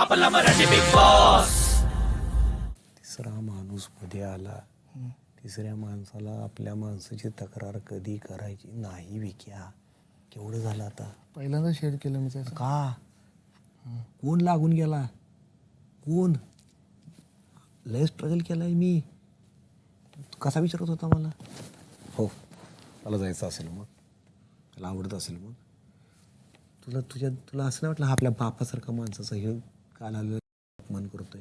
आपला Marathi big boss. तिसरा माणूस मध्ये आला. तिसऱ्या माणसाला आपल्या माणसाची तक्रार कधी करायची नाही. विक्या केवढं झालं आता. पहिल्यांदा शेअर केलं मी त्याचं. का कोण लागून गेला? कोण लय स्ट्रगल केलाय मी. कसा विचारत होता मला? हो मला जायचं असेल मग, त्याला आवडत असेल मग. तुला असं नाही वाटलं हा आपल्या बापासारखा माणसाचा हे काल आलं अपमान करतोय?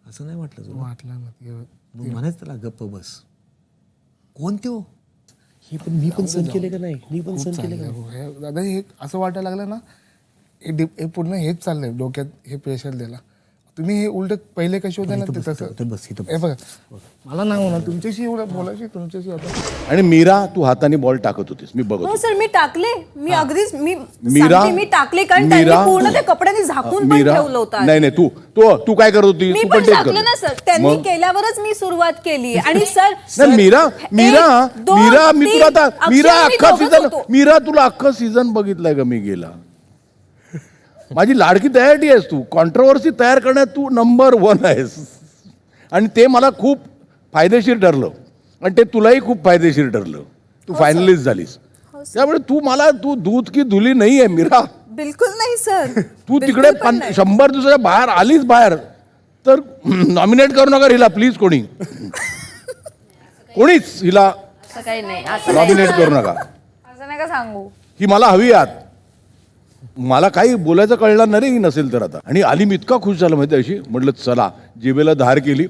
असं नाही वाटलं तुला? वाटलं ना. मग म्हणायचं त्याला गप्प बस. कोण त्यो? हे पण मी पण सहन केले का नाही? मी पण सहन केले का नाही? दादा हे असं वाटायला लागलं ना, हे पूर्ण हेच चाललंय डोक्यात, हे प्रेशर द्यायला. तुम्ही हे उलट पहिले कसे होते ना ते तसं. बस इथं हे बघा, मला नाही होणार तुमच्याशी एवढं बोलायची, तुमच्याशी आता. आणि मीरा तू हाताने बॉल टाकत होतीस, मी बघत हो होतो. सर मी टाकले. मी अगदीच मीरा मी टाकले कारण त्यांनी पूर्ण ते कपड्याने झाकून पण ठेवलं होतं. नाही नाही, तू काय करत होती? मी तू पण तेच टाकलं करत ना होती. सर. त्यांनी मग? केल्यावरच मी सुरुवात केली. आणि सर नाही, मीरा मी तुला आता मीरा अख्खा सीझन, होतो. मीरा तुला अख्खा सीझन बघितलाय का मी गेला? माझी लाडकी तयारी आहेस तू. कॉन्ट्रोवर्सी तयार करण्यात तू नंबर 1 आहेस. आणि ते मला खूप फायदेशीर ठरलं आणि ते तुलाही खूप फायदेशीर ठरलं. तू फायनलिस्ट झालीस. त्यामुळे तू दूध की धुली नाही आहे मीरा. बिलकुल नाही सर. तू तिकडे 100 दिवसाच्या बाहेर आलीच बाहेर तर नॉमिनेट करू नका हिला प्लीज. कोणीच हिला असं काही नाही, असं नाही, नॉमिनेट करू नका. असं नाही का सांगू. ही मला हवी आत. मला काही बोलायचं कळणार नाही नसेल तर आता. आणि आली मी इतका खुश झाला माहिती अशी. म्हटलं चला, जिभेला धार केली,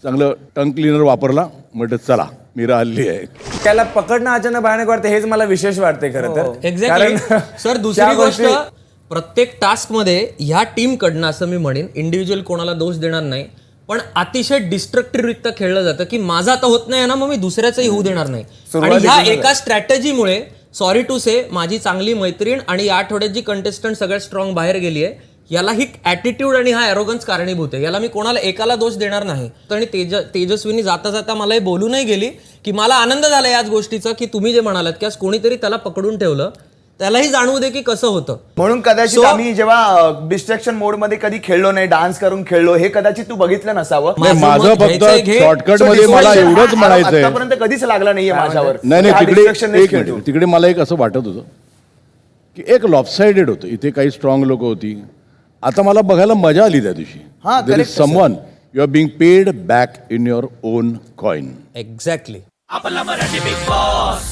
चांगलं टंग क्लिनर वापरला, म्हटलं चला मीरा हल्ली आहे. त्याला पकडणं अचानक भयानक वाटतं, हेच मला विशेष वाटते खरं तर. Exactly sir. दुसरी गोष्ट, प्रत्येक टास्क मध्ये ह्या टीम कडनं असं मी म्हणेन, इंडिव्हिज्युअल कोणाला दोष देणार नाही, पण अतिशय डिस्ट्रक्टिव्हरित्या खेळलं जातं की माझं आता होत नाही ना, मग मी दुसऱ्याचंही होऊ देणार नाही. आणि ह्या एका स्ट्रॅटेजीमुळे सॉरी टू से माझी चांगली मैत्रीण आणि या आठवड्यात जी कंटेस्टंट सगळ्यात स्ट्रॉंग बाहेर गेली आहे, याला ही ॲटिट्यूड आणि हा ॲरोगन्स कारणीभूत आहे. याला मी कोणाला एकाला दोष देणार नाही. आणि तेजस्विनी जाता जाता मला हे बोलू नाही गेली की मला आनंद झाला याच गोष्टीचा की तुम्ही जे म्हणालात की आज कोणीतरी त्याला पकडून ठेवलं, त्यालाही जाणवू दे की कसं होतं. म्हणून कदाचित आम्ही जेव्हा डिस्ट्रॅक्शन मोड मध्ये कधी खेळलो नाही, डान्स करून खेळलो, हे कदाचित तू बघितलं नसावं. माझं फक्त शॉर्टकट मध्ये मला एवढंच म्हणायचंय. आतापर्यंत कधीच लागला नाहीये माझ्यावर. नाही, तिकडे मला एक असं वाटत होतं की एक लॉपसाइडेड होतं. इथे काही स्ट्रॉंग लोक होती. आता मला बघायला मजा आली त्या दिवशी. Someone you are being paid back in your on coin. Exactly. आपला मराठी बिग बॉस.